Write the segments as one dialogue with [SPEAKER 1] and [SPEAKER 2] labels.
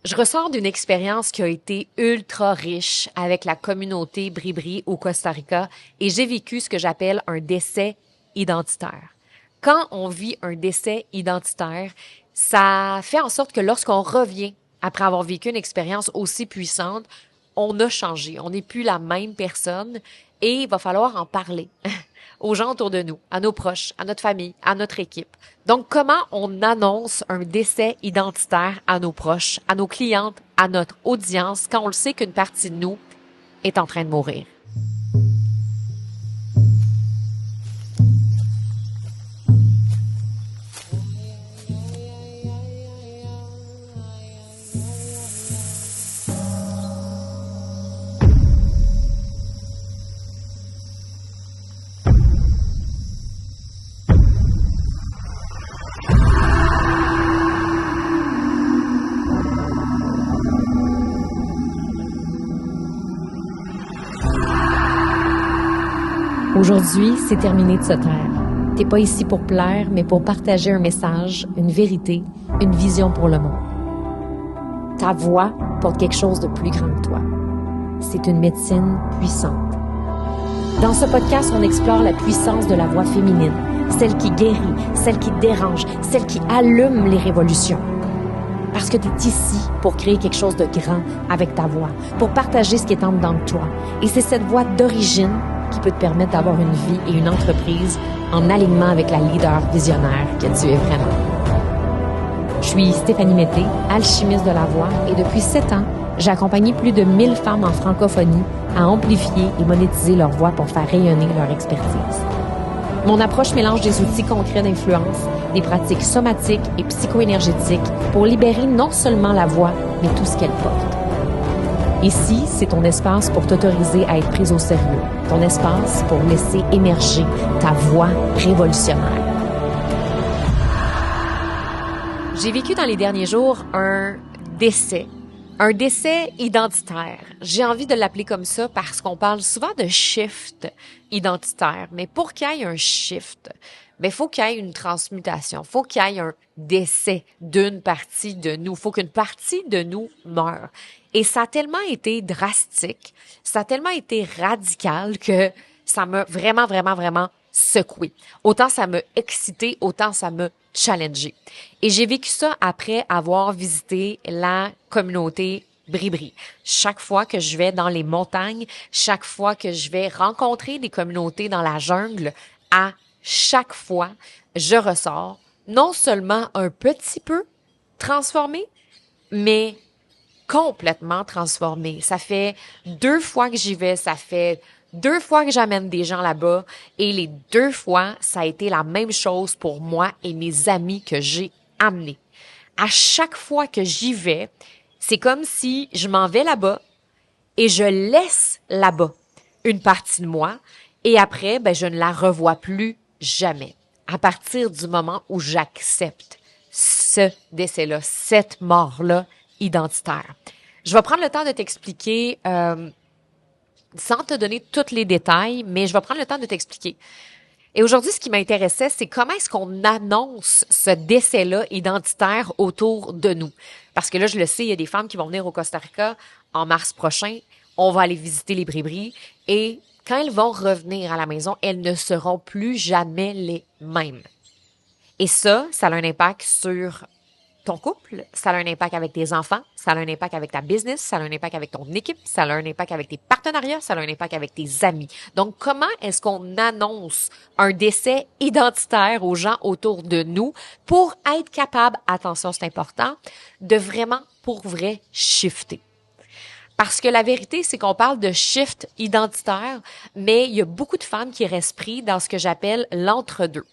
[SPEAKER 1] Je ressors d'une expérience qui a été ultra riche avec la communauté Bribri au Costa Rica et j'ai vécu ce que j'appelle un décès identitaire. Quand on vit un décès identitaire, ça fait en sorte que lorsqu'on revient après avoir vécu une expérience aussi puissante, on a changé. On n'est plus la même personne et il va falloir en parler aux gens autour de nous, à nos proches, à notre famille, à notre équipe. Donc, comment on annonce un décès identitaire à nos proches, à nos clientes, à notre audience, quand on le sait qu'une partie de nous est en train de mourir? Aujourd'hui, c'est terminé de se taire. T'es pas ici pour plaire, mais pour partager un message, une vérité, une vision pour le monde. Ta voix porte quelque chose de plus grand que toi. C'est une médecine puissante. Dans ce podcast, on explore la puissance de la voix féminine, celle qui guérit, celle qui dérange, celle qui allume les révolutions. Parce que tu es ici pour créer quelque chose de grand avec ta voix, pour partager ce qui est en dedans de toi. Et c'est cette voix d'origine qui peut te permettre d'avoir une vie et une entreprise en alignement avec la leader visionnaire que tu es vraiment. Je suis Stéphanie Mété, alchimiste de la voix, et depuis 7 ans, j'ai accompagné plus de 1000 femmes en francophonie à amplifier et monétiser leur voix pour faire rayonner leur expertise. Mon approche mélange des outils concrets d'influence, des pratiques somatiques et psycho-énergétiques pour libérer non seulement la voix, mais tout ce qu'elle porte. Ici, c'est ton espace pour t'autoriser à être prise au sérieux, ton espace pour laisser émerger ta voix révolutionnaire. J'ai vécu dans les derniers jours un décès identitaire. J'ai envie de l'appeler comme ça parce qu'on parle souvent de shift identitaire. Mais pour qu'il y ait un shift, il faut qu'il y ait une transmutation. Faut qu'il y ait un décès d'une partie de nous. Faut qu'une partie de nous meure. Et ça a tellement été drastique, ça a tellement été radical que ça m'a vraiment, vraiment, vraiment secoué. Autant ça m'a excité, autant ça m'a challengé. Et j'ai vécu ça après avoir visité la communauté Bribri. Chaque fois que je vais dans les montagnes, chaque fois que je vais rencontrer des communautés dans la jungle, à chaque fois, je ressors non seulement un petit peu transformé, mais complètement transformé. Ça fait 2 fois que j'y vais, ça fait 2 fois que j'amène des gens là-bas et les 2 fois, ça a été la même chose pour moi et mes amis que j'ai amenés. À chaque fois que j'y vais, c'est comme si je m'en vais là-bas et je laisse là-bas une partie de moi et après, je ne la revois plus jamais. À partir du moment où j'accepte ce décès-là, cette mort-là, identitaire. Je vais prendre le temps de t'expliquer, sans te donner tous les détails, mais je vais prendre le temps de t'expliquer. Et aujourd'hui, ce qui m'intéressait, c'est comment est-ce qu'on annonce ce décès-là identitaire autour de nous. Parce que là, je le sais, il y a des femmes qui vont venir au Costa Rica en mars prochain. On va aller visiter les Bribri. Et quand elles vont revenir à la maison, elles ne seront plus jamais les mêmes. Et ça a un impact sur ton couple, ça a un impact avec tes enfants, ça a un impact avec ta business, ça a un impact avec ton équipe, ça a un impact avec tes partenariats, ça a un impact avec tes amis. Donc, comment est-ce qu'on annonce un décès identitaire aux gens autour de nous pour être capable, attention, c'est important, de vraiment, pour vrai, shifter? Parce que la vérité, c'est qu'on parle de shift identitaire, mais il y a beaucoup de femmes qui restent pris dans ce que j'appelle l'entre-deux.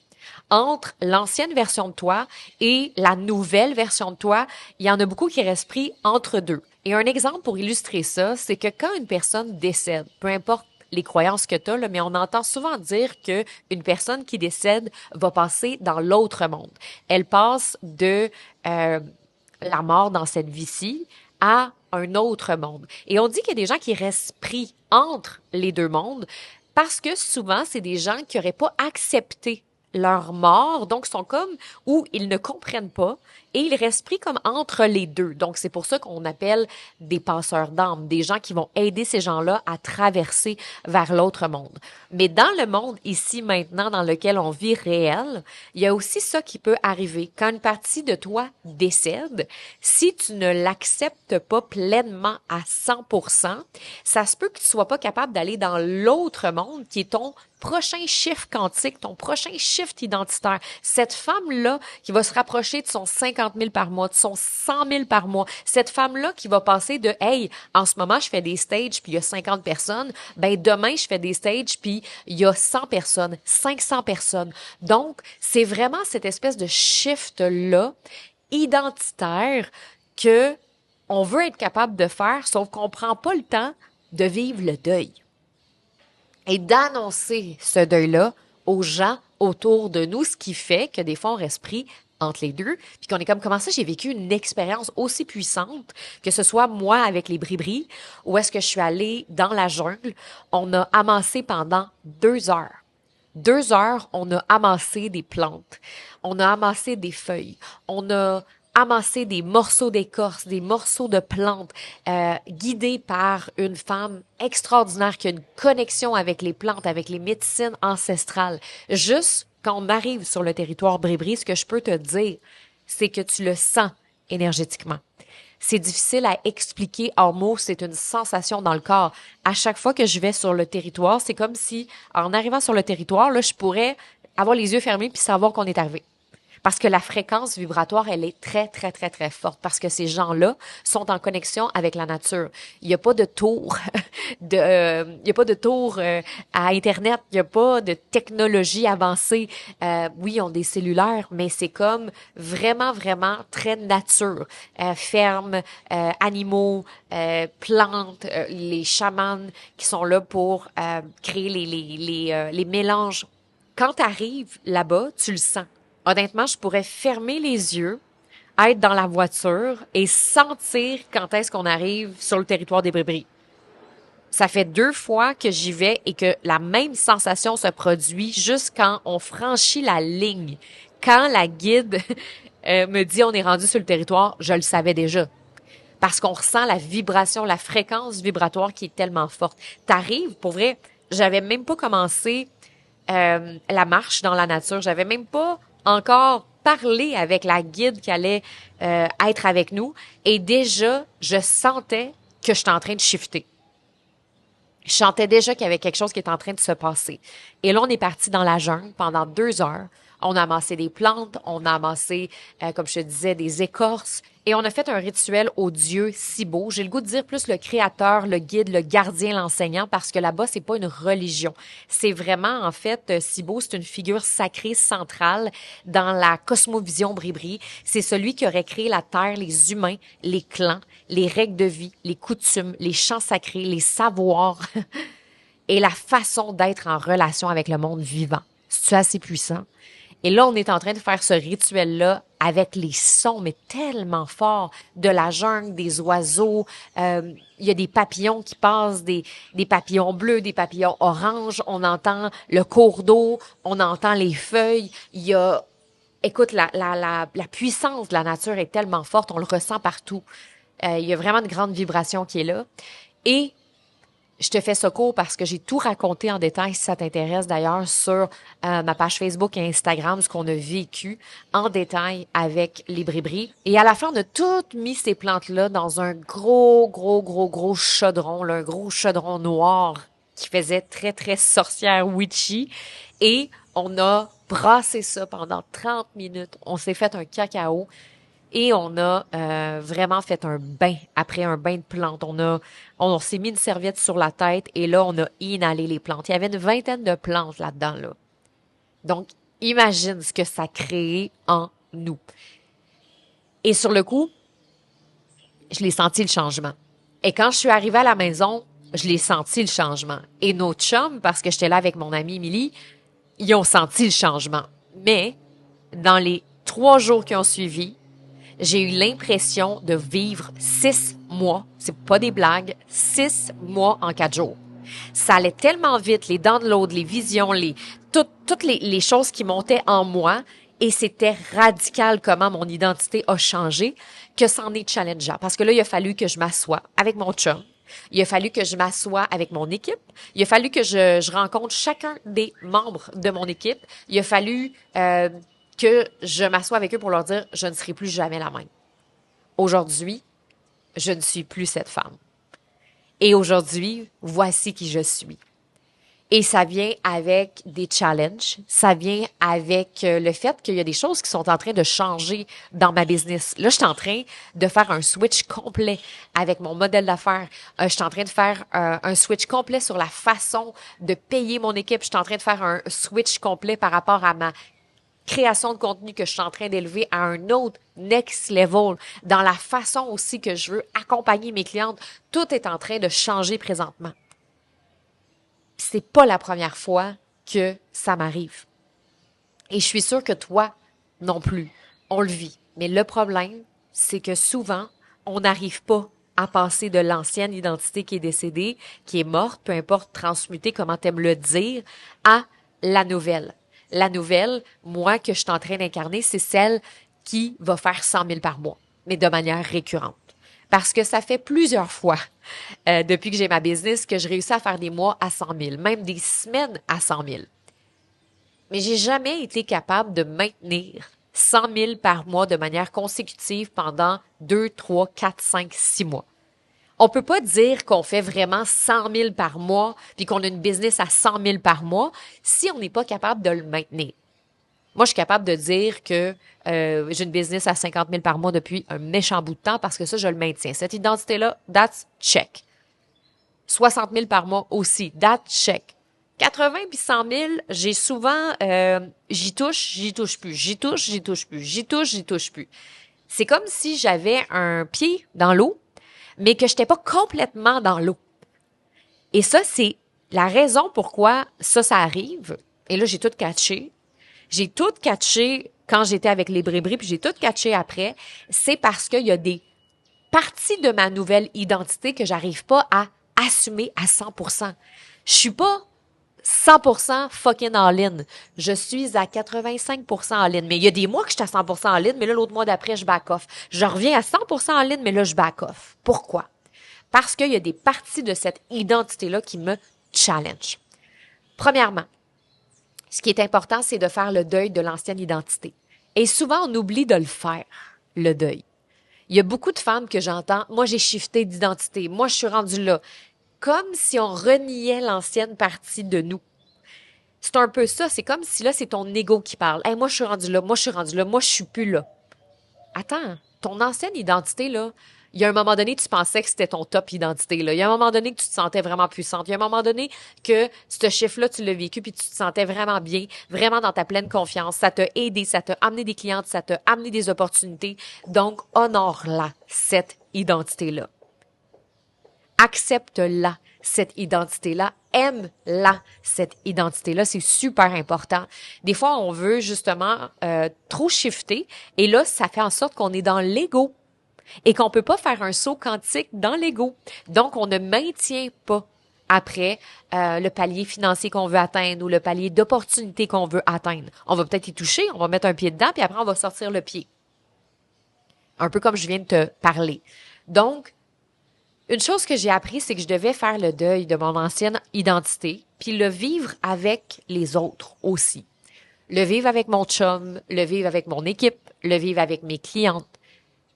[SPEAKER 1] Entre l'ancienne version de toi et la nouvelle version de toi, il y en a beaucoup qui restent pris entre deux. Et un exemple pour illustrer ça, c'est que quand une personne décède, peu importe les croyances que tu as, mais on entend souvent dire que une personne qui décède va passer dans l'autre monde. Elle passe de la mort dans cette vie-ci à un autre monde. Et on dit qu'il y a des gens qui restent pris entre les deux mondes parce que souvent, c'est des gens qui n'auraient pas accepté leur mort, donc sont comme, ou ils ne comprennent pas, et il reste pris comme entre les deux. Donc, c'est pour ça qu'on appelle des passeurs d'âme, des gens qui vont aider ces gens-là à traverser vers l'autre monde. Mais dans le monde ici, maintenant, dans lequel on vit réel, il y a aussi ça qui peut arriver. Quand une partie de toi décède, si tu ne l'acceptes pas pleinement à 100%, ça se peut que tu sois pas capable d'aller dans l'autre monde qui est ton prochain chiffre quantique, ton prochain shift identitaire. Cette femme-là qui va se rapprocher de son 50 000 par mois, de son 100 000 par mois. Cette femme-là qui va passer de « Hey, en ce moment, je fais des stages puis il y a 50 personnes. Ben demain, je fais des stages puis il y a 100 personnes, 500 personnes. » Donc, c'est vraiment cette espèce de shift-là identitaire que on veut être capable de faire, sauf qu'on prend pas le temps de vivre le deuil et d'annoncer ce deuil-là aux gens autour de nous, ce qui fait que des fois, on reste pris entre les deux, puis qu'on est comme, comment ça, j'ai vécu une expérience aussi puissante, que ce soit moi avec les bribris, ou est-ce que je suis allée dans la jungle, on a amassé pendant 2 heures. 2 heures, on a amassé des plantes, on a amassé des feuilles, on a amassé des morceaux d'écorce, des morceaux de plantes, guidés par une femme extraordinaire qui a une connexion avec les plantes, avec les médecines ancestrales. Juste quand on arrive sur le territoire Bribri, ce que je peux te dire, c'est que tu le sens énergétiquement. C'est difficile à expliquer en mots, c'est une sensation dans le corps. À chaque fois que je vais sur le territoire, c'est comme si, en arrivant sur le territoire, là, je pourrais avoir les yeux fermés puis savoir qu'on est arrivé. Parce que la fréquence vibratoire, elle est très, très, très, très forte. Parce que ces gens-là sont en connexion avec la nature. Il n'y a pas de tour, il y a pas de tour à Internet. Il n'y a pas de technologie avancée. Oui, ils ont des cellulaires, mais c'est comme vraiment, vraiment très nature. Fermes, animaux, plantes, les chamans qui sont là pour créer les mélanges. Quand tu arrives là-bas, tu le sens. Honnêtement, je pourrais fermer les yeux, être dans la voiture et sentir quand est-ce qu'on arrive sur le territoire des Bribris. Ça fait 2 fois que j'y vais et que la même sensation se produit juste quand on franchit la ligne. Quand la guide me dit on est rendu sur le territoire, je le savais déjà. Parce qu'on ressent la vibration, la fréquence vibratoire qui est tellement forte. T'arrives, pour vrai, j'avais même pas commencé la marche dans la nature. J'avais même pas encore parlé avec la guide qui allait être avec nous. Et déjà, je sentais que j'étais en train de shifter. Je sentais déjà qu'il y avait quelque chose qui était en train de se passer. Et là, on est parti dans la jungle pendant 2 heures. On a amassé des plantes, on a amassé, comme je te disais, des écorces. Et on a fait un rituel au Dieu si beau. J'ai le goût de dire plus le créateur, le guide, le gardien, l'enseignant, parce que là-bas, c'est pas une religion. C'est vraiment, en fait, Sibo, c'est une figure sacrée centrale dans la cosmovision Bribri. C'est celui qui aurait créé la terre, les humains, les clans, les règles de vie, les coutumes, les chants sacrés, les savoirs et la façon d'être en relation avec le monde vivant. C'est assez puissant. Et là, on est en train de faire ce rituel-là avec les sons, mais tellement forts, de la jungle, des oiseaux. Il y a des papillons qui passent, des papillons bleus, des papillons oranges. On entend le cours d'eau, on entend les feuilles. Il y a, écoute, la puissance de la nature est tellement forte, on le ressent partout. Il y a vraiment une grande vibration qui est là. Et je te fais ce cours parce que j'ai tout raconté en détail, si ça t'intéresse d'ailleurs, sur ma page Facebook et Instagram, ce qu'on a vécu en détail avec les Bribris. Et à la fin, on a toutes mis ces plantes-là dans un gros chaudron, là, un gros chaudron noir qui faisait très, très sorcière witchy. Et on a brassé ça pendant 30 minutes. On s'est fait un cacao. Et on a vraiment fait un bain, après un bain de plantes. On s'est mis une serviette sur la tête et là, on a inhalé les plantes. Il y avait une 20aine de plantes là-dedans, là. Donc, imagine ce que ça a créé en nous. Et sur le coup, je l'ai senti le changement. Et quand je suis arrivée à la maison, je l'ai senti le changement. Et nos chums, parce que j'étais là avec mon amie Émilie, ils ont senti le changement. Mais, dans les 3 jours qui ont suivi, j'ai eu l'impression de vivre 6 mois, c'est pas des blagues, 6 mois en 4 jours. Ça allait tellement vite, les downloads, les visions, toutes les choses qui montaient en moi. Et c'était radical comment mon identité a changé, que c'en est challengeant. Parce que là, il a fallu que je m'assoie avec mon chum. Il a fallu que je m'assoie avec mon équipe. Il a fallu que je rencontre chacun des membres de mon équipe. Il a fallu que je m'assoie avec eux pour leur dire, je ne serai plus jamais la même. Aujourd'hui, je ne suis plus cette femme. Et aujourd'hui, voici qui je suis. Et ça vient avec des challenges, ça vient avec le fait qu'il y a des choses qui sont en train de changer dans ma business. Là, je suis en train de faire un switch complet avec mon modèle d'affaires. Je suis en train de faire un switch complet sur la façon de payer mon équipe. Je suis en train de faire un switch complet par rapport à ma création de contenu que je suis en train d'élever à un autre next level, dans la façon aussi que je veux accompagner mes clientes. Tout est en train de changer présentement. C'est pas la première fois que ça m'arrive. Et je suis sûre que toi non plus, on le vit. Mais le problème, c'est que souvent, on n'arrive pas à passer de l'ancienne identité qui est décédée, qui est morte, peu importe, transmutée, comment t'aimes le dire, à la nouvelle. La nouvelle, moi, que je suis en train d'incarner, c'est celle qui va faire 100 000 par mois, mais de manière récurrente. Parce que ça fait plusieurs fois, depuis que j'ai ma business, que je réussis à faire des mois à 100 000, même des semaines à 100 000. Mais j'ai jamais été capable de maintenir 100 000 par mois de manière consécutive pendant 2, 3, 4, 5, 6 mois. On peut pas dire qu'on fait vraiment 100 000 par mois puis qu'on a une business à 100 000 par mois si on n'est pas capable de le maintenir. Moi, je suis capable de dire que j'ai une business à 50 000 par mois depuis un méchant bout de temps parce que ça, je le maintiens. Cette identité-là, that's check. 60 000 par mois aussi, that's check. 80 puis 100 000, j'ai souvent, j'y touche plus, j'y touche plus. C'est comme si j'avais un pied dans l'eau, mais que j'étais pas complètement dans l'eau. Et ça, c'est la raison pourquoi ça arrive. Et là, j'ai tout catché. J'ai tout catché quand j'étais avec les brébris, puis j'ai tout catché après. C'est parce qu'il y a des parties de ma nouvelle identité que j'arrive pas à assumer à 100%. Je suis pas 100% fucking all-in. Je suis à 85% all-in. Mais il y a des mois que je suis à 100% all-in, mais là, l'autre mois d'après, je back off. Je reviens à 100% all-in, mais là, je back off. Pourquoi? Parce qu'il y a des parties de cette identité-là qui me challenge. Premièrement, ce qui est important, c'est de faire le deuil de l'ancienne identité. Et souvent, on oublie de le faire, le deuil. Il y a beaucoup de femmes que j'entends, moi, j'ai shifté d'identité, moi, je suis rendue là. Comme si on reniait l'ancienne partie de nous. C'est un peu ça, c'est comme si là, c'est ton ego qui parle. Hey, moi, je suis rendue là, moi, je suis plus là. Attends, ton ancienne identité, là, il y a un moment donné, tu pensais que c'était ton top identité, là. Il y a un moment donné que tu te sentais vraiment puissante. Il y a un moment donné que ce chiffre-là, tu l'as vécu puis tu te sentais vraiment bien, vraiment dans ta pleine confiance. Ça t'a aidé, ça t'a amené des clientes, ça t'a amené des opportunités. Donc, honore-la, cette identité-là. Accepte-la, cette identité-là. Aime-la, cette identité-là. C'est super important. Des fois, on veut justement trop shifter et là, ça fait en sorte qu'on est dans l'ego et qu'on peut pas faire un saut quantique dans l'ego. Donc, on ne maintient pas après le palier financier qu'on veut atteindre ou le palier d'opportunité qu'on veut atteindre. On va peut-être y toucher, on va mettre un pied dedans, puis après, on va sortir le pied. Un peu comme je viens de te parler. Donc, une chose que j'ai appris, c'est que je devais faire le deuil de mon ancienne identité, puis le vivre avec les autres aussi. Le vivre avec mon chum, le vivre avec mon équipe, le vivre avec mes clientes.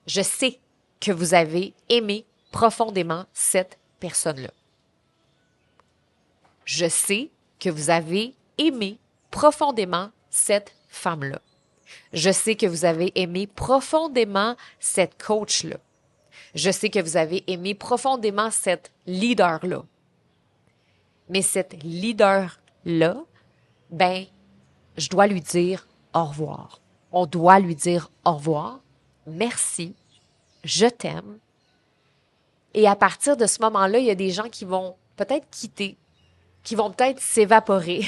[SPEAKER 1] Je sais que vous avez aimé profondément cette personne-là. Je sais que vous avez aimé profondément cette femme-là. Je sais que vous avez aimé profondément cette coach-là. Je sais que vous avez aimé profondément cette leader-là. Mais cette leader-là, ben, je dois lui dire au revoir. On doit lui dire au revoir. Merci. Je t'aime. Et à partir de ce moment-là, il y a des gens qui vont peut-être quitter, qui vont peut-être s'évaporer,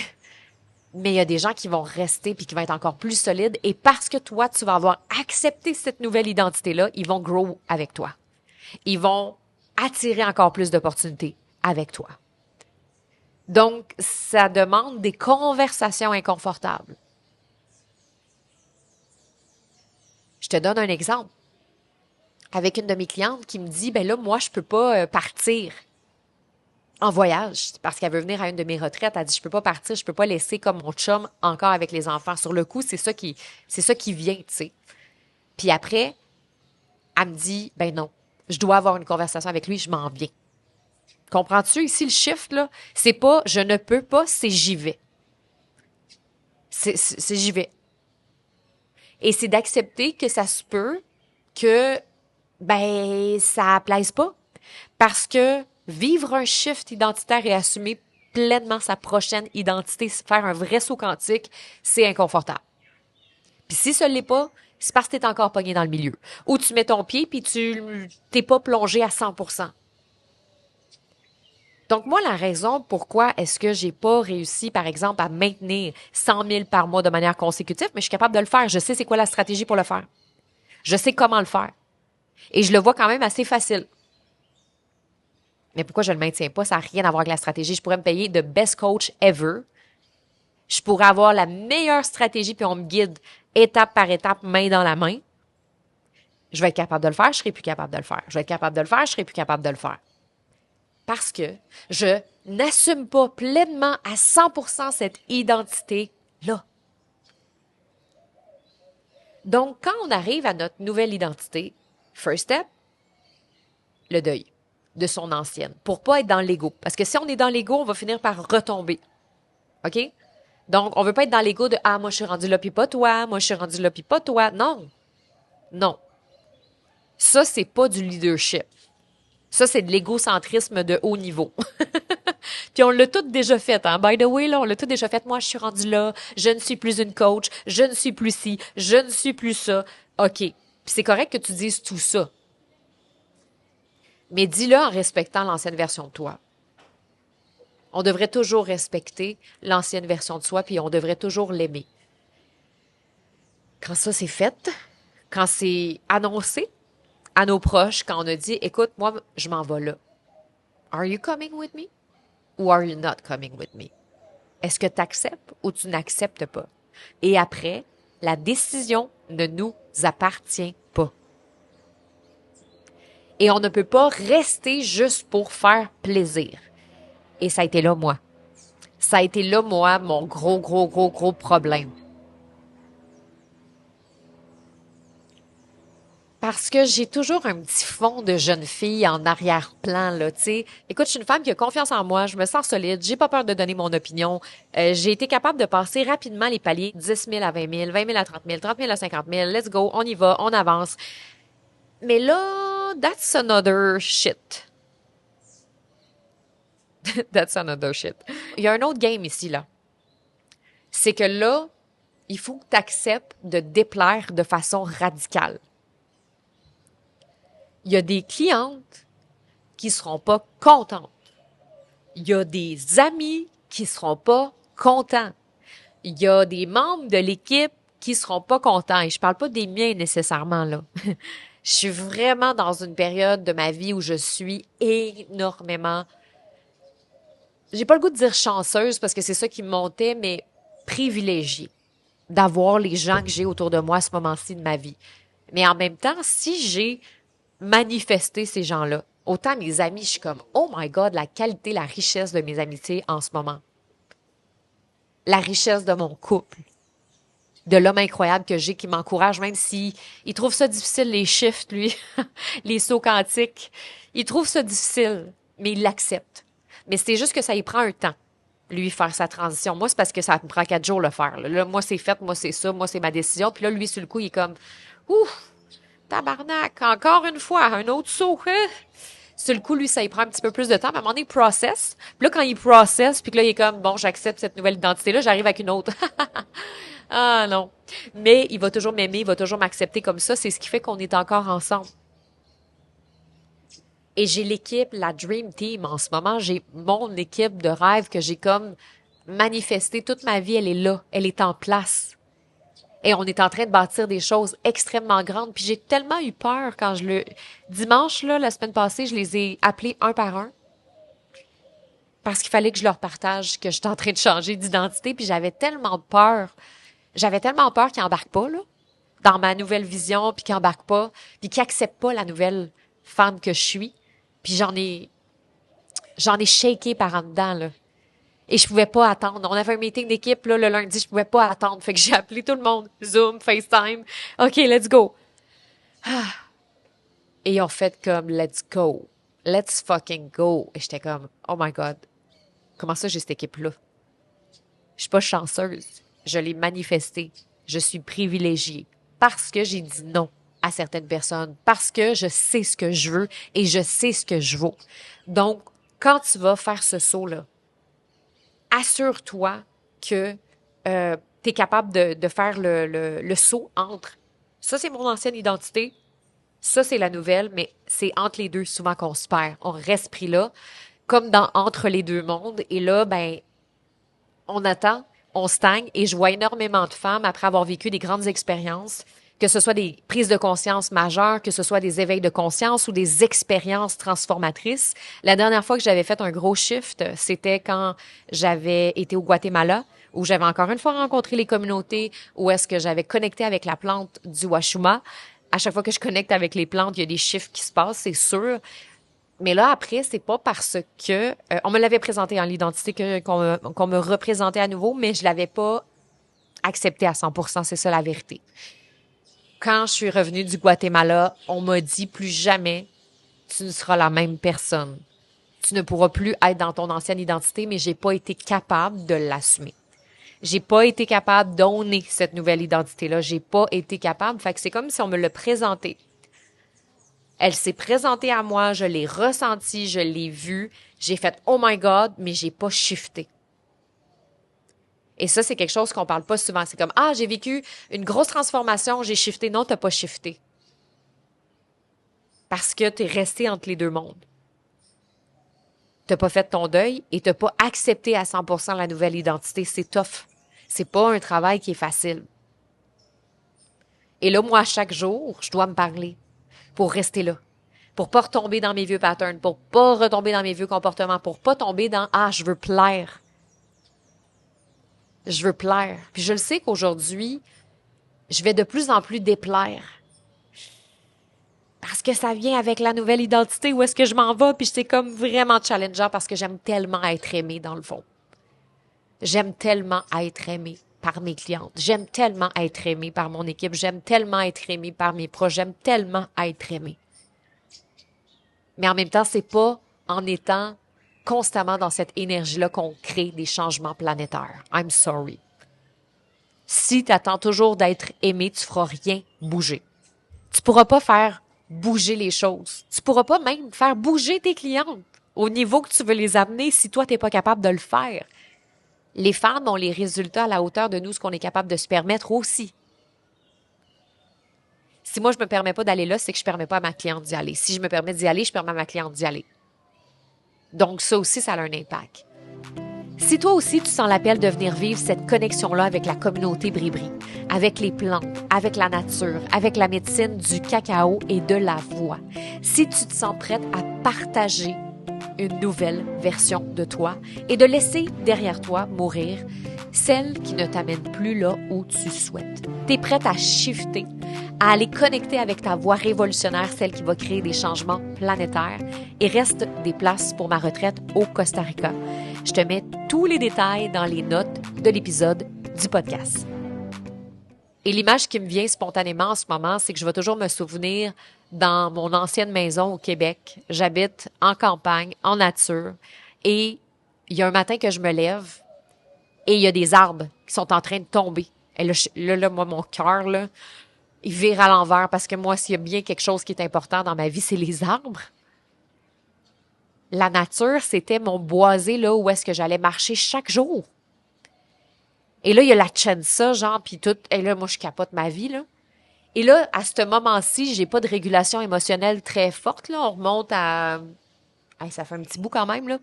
[SPEAKER 1] mais il y a des gens qui vont rester puis qui vont être encore plus solides. Et parce que toi, tu vas avoir accepté cette nouvelle identité-là, ils vont grow avec toi. Ils vont attirer encore plus d'opportunités avec toi. Donc, ça demande des conversations inconfortables. Je te donne un exemple. Avec une de mes clientes qui me dit, ben là, moi, je peux pas partir en voyage parce qu'elle veut venir à une de mes retraites. Elle dit, je peux pas partir, je peux pas laisser comme mon chum encore avec les enfants. Sur le coup, c'est ça qui vient, tu sais. Puis après, elle me dit, ben non, je dois avoir une conversation avec lui, je m'en viens. Comprends-tu? Ici, le shift, là, c'est pas je ne peux pas, c'est j'y vais. C'est j'y vais. Et c'est d'accepter que ça se peut que, ben, ça plaise pas. Parce que vivre un shift identitaire et assumer pleinement sa prochaine identité, faire un vrai saut quantique, c'est inconfortable. Puis si ce l'est pas, c'est parce que t'es encore pogné dans le milieu. Ou tu mets ton pied puis t'es pas plongé à 100%. Donc, moi, la raison pourquoi est-ce que j'ai pas réussi, par exemple, à maintenir 100 000 par mois de manière consécutive, mais je suis capable de le faire. Je sais c'est quoi la stratégie pour le faire. Je sais comment le faire. Et je le vois quand même assez facile. Mais pourquoi je le maintiens pas? Ça n'a rien à voir avec la stratégie. Je pourrais me payer the best coach ever. Je pourrais avoir la meilleure stratégie puis on me guide étape par étape, main dans la main. Je vais être capable de le faire, je serai plus capable de le faire. Je vais être capable de le faire, je serai plus capable de le faire. Parce que je n'assume pas pleinement à 100% cette identité-là. Donc, quand on arrive à notre nouvelle identité, first step, le deuil de son ancienne, pour pas être dans l'ego. Parce que si on est dans l'ego, on va finir par retomber. OK? Donc, on veut pas être dans l'ego de « Ah, moi, je suis rendu là, puis pas toi. Moi, je suis rendu là, puis pas toi. » Non. Non. Ça, c'est pas du leadership. Ça, c'est de l'égocentrisme de haut niveau. Puis on l'a tout déjà fait, hein. By the way, là, on l'a tout déjà fait. Moi, je suis rendue là. Je ne suis plus une coach. Je ne suis plus ci. Je ne suis plus ça. OK. Puis c'est correct que tu dises tout ça. Mais dis-le en respectant l'ancienne version de toi. On devrait toujours respecter l'ancienne version de soi, puis on devrait toujours l'aimer. Quand ça c'est fait, quand c'est annoncé à nos proches, quand on a dit, écoute, moi, je m'en vais là. Are you coming with me? Or are you not coming with me? Est-ce que tu acceptes ou tu n'acceptes pas? Et après, la décision ne nous appartient pas. Et on ne peut pas rester juste pour faire plaisir. Et ça a été là, moi. Ça a été là, moi, mon gros problème. Parce que j'ai toujours un petit fond de jeune fille en arrière-plan, là, tu sais. Écoute, je suis une femme qui a confiance en moi, je me sens solide, j'ai pas peur de donner mon opinion. J'ai été capable de passer rapidement les paliers 10 000 à 20 000, 20 000 à 30 000, 30 000 à 50 000, let's go, on y va, on avance. Mais là, that's another shit. That's another shit. Il y a un autre game ici, là. C'est que là, il faut que tu acceptes de déplaire de façon radicale. Il y a des clientes qui seront pas contentes. Il y a des amis qui seront pas contents. Il y a des membres de l'équipe qui seront pas contents. Et je parle pas des miens nécessairement, là. Je suis vraiment dans une période de ma vie où je suis énormément, j'ai pas le goût de dire chanceuse parce que c'est ça qui me montait, mais privilégiée d'avoir les gens que j'ai autour de moi à ce moment-ci de ma vie. Mais en même temps, si j'ai manifesté ces gens-là, autant mes amis, je suis comme, oh my God, la qualité, la richesse de mes amitiés en ce moment. La richesse de mon couple. De l'homme incroyable que j'ai qui m'encourage, même si il trouve ça difficile, les shifts, lui, les sauts quantiques. Il trouve ça difficile, mais il l'accepte. Mais c'est juste que ça y prend un temps, lui, faire sa transition. Moi, c'est parce que ça me prend 4 jours le faire. Là, moi, c'est fait, moi, c'est ça, moi, c'est ma décision. Puis là, lui, sur le coup, il est comme, ouf, tabarnak, encore une fois, un autre saut, hein? Sur le coup, lui, ça y prend un petit peu plus de temps. Mais à un moment donné, il process. Puis là, quand il process, puis que là, il est comme, bon, j'accepte cette nouvelle identité-là, j'arrive avec une autre. Ah non. Mais il va toujours m'aimer, il va toujours m'accepter comme ça. C'est ce qui fait qu'on est encore ensemble. Et j'ai l'équipe, la Dream Team en ce moment. J'ai mon équipe de rêve que j'ai comme manifestée toute ma vie. Elle est là. Elle est en place. Et on est en train de bâtir des choses extrêmement grandes. Puis j'ai tellement eu peur quand dimanche, là, la semaine passée, je les ai appelés un par un. Parce qu'il fallait que je leur partage que j'étais en train de changer d'identité. Puis j'avais tellement peur. J'avais tellement peur qu'ils embarquent pas, là. dans ma nouvelle vision, puis qui embarquent pas, puis qui acceptent pas la nouvelle femme que je suis. Puis j'en ai shaké par en dedans, là. Et je pouvais pas attendre. On avait un meeting d'équipe, là, le lundi, je pouvais pas attendre. Fait que j'ai appelé tout le monde. Zoom, FaceTime. OK, let's go. Et ils ont fait comme, let's go. Let's fucking go. Et j'étais comme, oh my God. Comment ça, j'ai cette équipe-là? Je suis pas chanceuse. Je l'ai manifesté. Je suis privilégiée. Parce que j'ai dit non à certaines personnes. Parce que je sais ce que je veux et je sais ce que je vaux. Donc, quand tu vas faire ce saut-là, assure-toi que tu es capable de faire le saut entre ça, c'est mon ancienne identité, ça, c'est la nouvelle, mais c'est entre les deux souvent qu'on se perd. On reste pris là, comme dans entre les deux mondes. Et là, ben, on attend, on stagne. Et je vois énormément de femmes, après avoir vécu des grandes expériences, que ce soit des prises de conscience majeures, que ce soit des éveils de conscience ou des expériences transformatrices. La dernière fois que j'avais fait un gros shift, c'était quand j'avais été au Guatemala, où j'avais encore une fois rencontré les communautés, où est-ce que j'avais connecté avec la plante du Washuma. À chaque fois que je connecte avec les plantes, il y a des chiffres qui se passent, c'est sûr. Mais là, après, c'est pas parce que on me l'avait présenté en l'identité qu'on me représentait à nouveau, mais je l'avais pas accepté à 100%, c'est ça la vérité. Quand je suis revenue du Guatemala, on m'a dit plus jamais tu ne seras la même personne. Tu ne pourras plus être dans ton ancienne identité, mais j'ai pas été capable de l'assumer. J'ai pas été capable d'owner cette nouvelle identité-là. J'ai pas été capable. Fait que c'est comme si on me l'a présenté. Elle s'est présentée à moi, je l'ai ressentie, je l'ai vue. J'ai fait « Oh my God », mais j'ai pas shifté. Et ça, c'est quelque chose qu'on parle pas souvent. C'est comme « Ah, j'ai vécu une grosse transformation, j'ai shifté ». Non, t'as pas shifté. Parce que t'es resté entre les deux mondes. T'as pas fait ton deuil et t'as pas accepté à 100% la nouvelle identité. C'est tough. C'est pas un travail qui est facile. Et là, moi, chaque jour, je dois me parler pour rester là. Pour pas retomber dans mes vieux patterns, pour pas retomber dans mes vieux comportements, pour pas tomber dans « Ah, je veux plaire ». Je veux plaire. Puis je le sais qu'aujourd'hui, je vais de plus en plus déplaire. Parce que ça vient avec la nouvelle identité, où est-ce que je m'en vais, puis c'est comme vraiment challengeant parce que j'aime tellement être aimée dans le fond. J'aime tellement être aimée par mes clientes. J'aime tellement être aimée par mon équipe. J'aime tellement être aimée par mes proches. J'aime tellement être aimée. Mais en même temps, c'est pas en étant constamment dans cette énergie-là qu'on crée des changements planétaires. I'm sorry. Si tu attends toujours d'être aimé, tu feras rien bouger. Tu pourras pas faire bouger les choses. Tu pourras pas même faire bouger tes clientes au niveau que tu veux les amener si toi, t'es pas capable de le faire. Les femmes ont les résultats à la hauteur de nous, ce qu'on est capable de se permettre aussi. Si moi, je me permets pas d'aller là, c'est que je permets pas à ma cliente d'y aller. Si je me permets d'y aller, je permets à ma cliente d'y aller. Donc, ça aussi, ça a un impact. Si toi aussi, tu sens l'appel de venir vivre cette connexion-là avec la communauté Bribri, avec les plantes, avec la nature, avec la médecine du cacao et de la voix, si tu te sens prête à partager une nouvelle version de toi et de laisser derrière toi mourir celle qui ne t'amène plus là où tu souhaites. Tu es prête à shifter, à aller connecter avec ta voix révolutionnaire, celle qui va créer des changements planétaires. Et reste des places pour ma retraite au Costa Rica. Je te mets tous les détails dans les notes de l'épisode du podcast. Et l'image qui me vient spontanément en ce moment, c'est que je vais toujours me souvenir dans mon ancienne maison au Québec. J'habite en campagne, en nature. Et il y a un matin que je me lève et il y a des arbres qui sont en train de tomber. Et là, moi, mon cœur, là, il vire à l'envers parce que moi, s'il y a bien quelque chose qui est important dans ma vie, c'est les arbres. La nature, c'était mon boisé, là, où est-ce que j'allais marcher chaque jour. Et là, il y a la chensa, genre, puis tout. Et là, moi, je capote ma vie, là. Et là, à ce moment-ci, j'ai pas de régulation émotionnelle très forte, là. On remonte à... Hey, ça fait un petit bout quand même, là.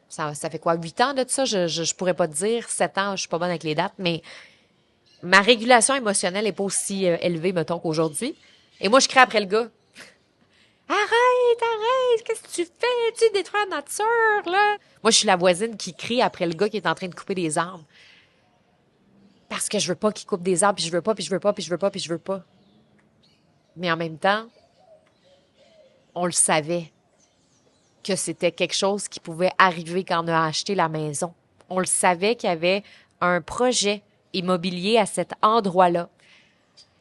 [SPEAKER 1] Ça fait quoi, 8 ans de ça? Je pourrais pas te dire. 7 ans, je suis pas bonne avec les dates, mais ma régulation émotionnelle est pas aussi élevée, mettons, qu'aujourd'hui. Et moi, je crie après le gars. Arrête, qu'est-ce que tu fais? Tu détruis la nature, là. Moi, je suis la voisine qui crie après le gars qui est en train de couper des arbres. Parce que je veux pas qu'ils coupent des arbres, puis je veux pas, puis je veux pas, puis je veux pas, puis je veux pas. Mais en même temps, on le savait que c'était quelque chose qui pouvait arriver quand on a acheté la maison. On le savait qu'il y avait un projet immobilier à cet endroit-là.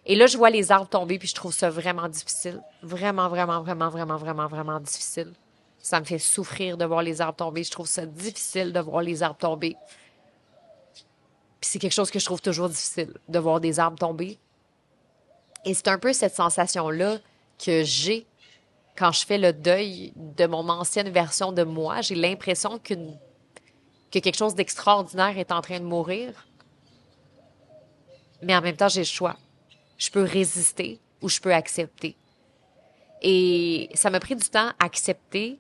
[SPEAKER 1] Et là, je vois les arbres tomber, puis je trouve ça vraiment difficile. Vraiment, vraiment, vraiment, vraiment, vraiment, vraiment difficile. Ça me fait souffrir de voir les arbres tomber. Je trouve ça difficile de voir les arbres tomber. Puis c'est quelque chose que je trouve toujours difficile, de voir des arbres tomber. Et c'est un peu cette sensation-là que j'ai quand je fais le deuil de mon ancienne version de moi. J'ai l'impression que quelque chose d'extraordinaire est en train de mourir. Mais en même temps, j'ai le choix. Je peux résister ou je peux accepter. Et ça m'a pris du temps à accepter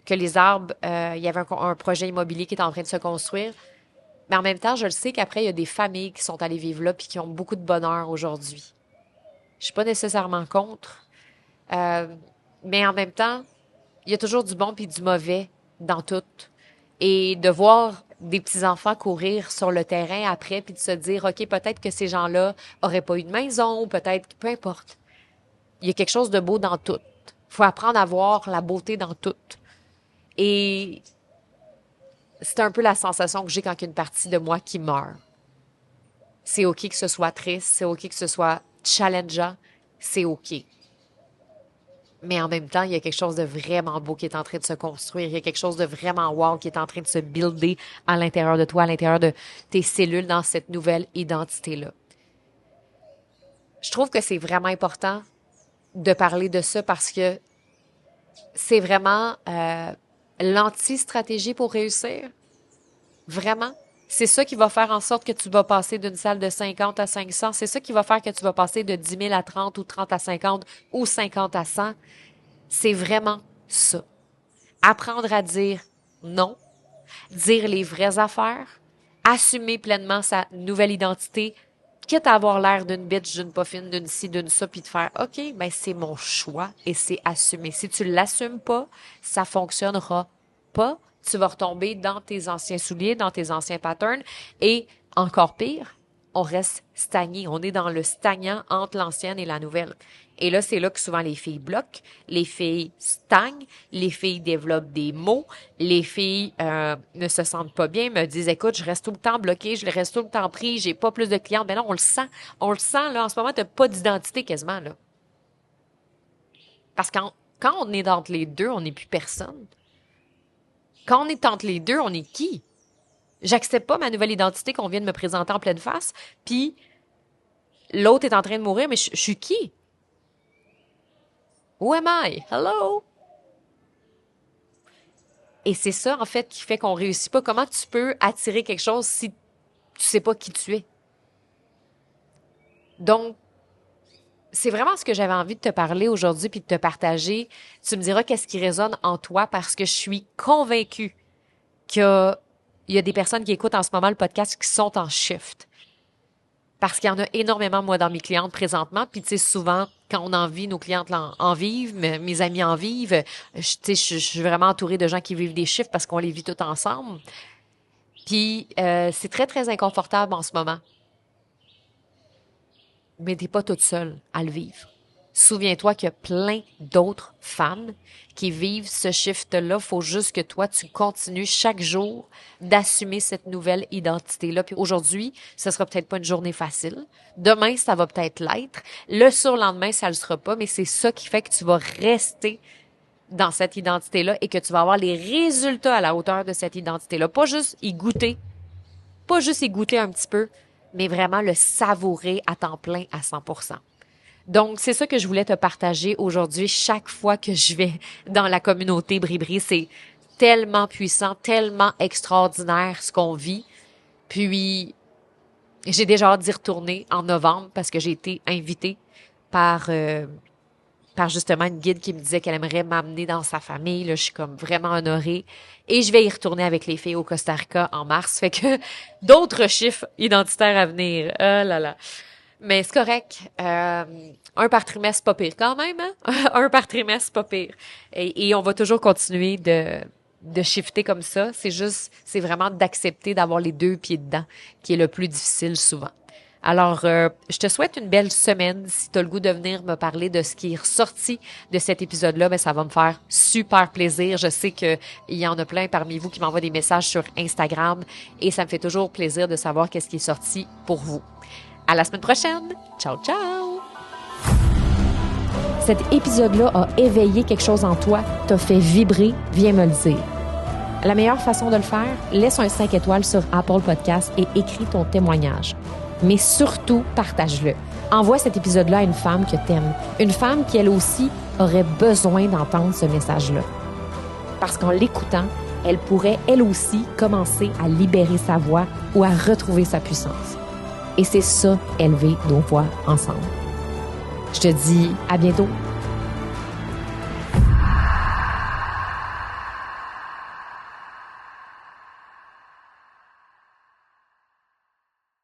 [SPEAKER 1] que les arbres, il y avait un projet immobilier qui est en train de se construire. Mais en même temps, je le sais qu'après, il y a des familles qui sont allées vivre là puis qui ont beaucoup de bonheur aujourd'hui. Je suis pas nécessairement contre, euh, mais en même temps, il y a toujours du bon puis du mauvais dans tout. Et de voir des petits-enfants courir sur le terrain après puis de se dire, OK, peut-être que ces gens-là auraient pas eu de maison, peut-être, peu importe. Il y a quelque chose de beau dans tout. Il faut apprendre à voir la beauté dans tout. Et c'est un peu la sensation que j'ai quand il y a une partie de moi qui meurt. C'est OK que ce soit triste, c'est OK que ce soit challengeant, c'est OK. Mais en même temps, il y a quelque chose de vraiment beau qui est en train de se construire. Il y a quelque chose de vraiment wow qui est en train de se builder à l'intérieur de toi, à l'intérieur de tes cellules dans cette nouvelle identité-là. Je trouve que c'est vraiment important de parler de ça parce que c'est vraiment l'anti-stratégie pour réussir. Vraiment. C'est ça qui va faire en sorte que tu vas passer d'une salle de 50 à 500. C'est ça qui va faire que tu vas passer de 10 000 à 30 ou 30 à 50 ou 50 à 100. C'est vraiment ça. Apprendre à dire non, dire les vraies affaires, assumer pleinement sa nouvelle identité, quitte à avoir l'air d'une bitch, d'une poffine, d'une ci, d'une ça, puis de faire OK, ben c'est mon choix et c'est assumé. Si tu l'assumes pas, ça fonctionnera pas. Tu vas retomber dans tes anciens souliers, dans tes anciens patterns et encore pire, on reste stagné. On est dans le stagnant entre l'ancienne et la nouvelle. Et là, c'est là que souvent les filles bloquent, les filles stagnent, les filles développent des mots, les filles ne se sentent pas bien, me disent, écoute, je reste tout le temps bloquée, je reste tout le temps pris, j'ai pas plus de clientes. Ben non, on le sent, là, en ce moment, t'as pas d'identité quasiment, là. Parce que quand on est entre les deux, on n'est plus personne. Quand on est entre les deux, on est qui? J'accepte pas ma nouvelle identité qu'on vient de me présenter en pleine face, puis l'autre est en train de mourir, mais je suis qui? Who am I? Hello? Et c'est ça, en fait, qui fait qu'on réussit pas. Comment tu peux attirer quelque chose si tu sais pas qui tu es? Donc, c'est vraiment ce que j'avais envie de te parler aujourd'hui puis de te partager. Tu me diras qu'est-ce qui résonne en toi parce que je suis convaincue qu'il y a des personnes qui écoutent en ce moment le podcast qui sont en shift. Parce qu'il y en a énormément, moi, dans mes clientes présentement. Puis, tu sais, souvent, quand on en vit, nos clientes en vivent, mes amis en vivent. Tu sais, je suis vraiment entourée de gens qui vivent des chiffres parce qu'on les vit tous ensemble. Puis, c'est très, très inconfortable en ce moment. Mais t'es pas toute seule à le vivre. Souviens-toi qu'il y a plein d'autres femmes qui vivent ce shift-là. Faut juste que toi, tu continues chaque jour d'assumer cette nouvelle identité-là. Puis aujourd'hui, ce sera peut-être pas une journée facile. Demain, ça va peut-être l'être. Le surlendemain, ça le sera pas. Mais c'est ça qui fait que tu vas rester dans cette identité-là et que tu vas avoir les résultats à la hauteur de cette identité-là. Pas juste y goûter. Pas juste y goûter un petit peu, mais vraiment le savourer à temps plein à 100%. Donc, c'est ça que je voulais te partager aujourd'hui. Chaque fois que je vais dans la communauté Bribri, c'est tellement puissant, tellement extraordinaire ce qu'on vit. Puis, j'ai déjà hâte d'y retourner en novembre parce que j'ai été invitée par justement une guide qui me disait qu'elle aimerait m'amener dans sa famille. Là, je suis comme vraiment honorée. Et je vais y retourner avec les filles au Costa Rica en mars. Fait que d'autres chiffres identitaires à venir. Oh là là. Mais c'est correct. Un par trimestre, pas pire quand même. Hein? Un par trimestre, pas pire. Et on va toujours continuer de shifter comme ça. C'est vraiment d'accepter d'avoir les deux pieds dedans qui est le plus difficile souvent. Alors, je te souhaite une belle semaine. Si tu as le goût de venir me parler de ce qui est ressorti de cet épisode-là, ben ça va me faire super plaisir. Je sais qu'il y en a plein parmi vous qui m'envoient des messages sur Instagram et ça me fait toujours plaisir de savoir qu'est-ce qui est sorti pour vous. À la semaine prochaine. Ciao, ciao! Cet épisode-là a éveillé quelque chose en toi, t'a fait vibrer, viens me le dire. La meilleure façon de le faire, laisse un 5 étoiles sur Apple Podcasts et écris ton témoignage. Mais surtout, partage-le. Envoie cet épisode-là à une femme que t'aimes. Une femme qui, elle aussi, aurait besoin d'entendre ce message-là. Parce qu'en l'écoutant, elle pourrait, elle aussi, commencer à libérer sa voix ou à retrouver sa puissance. Et c'est ça, élever nos voix ensemble. Je te dis à bientôt.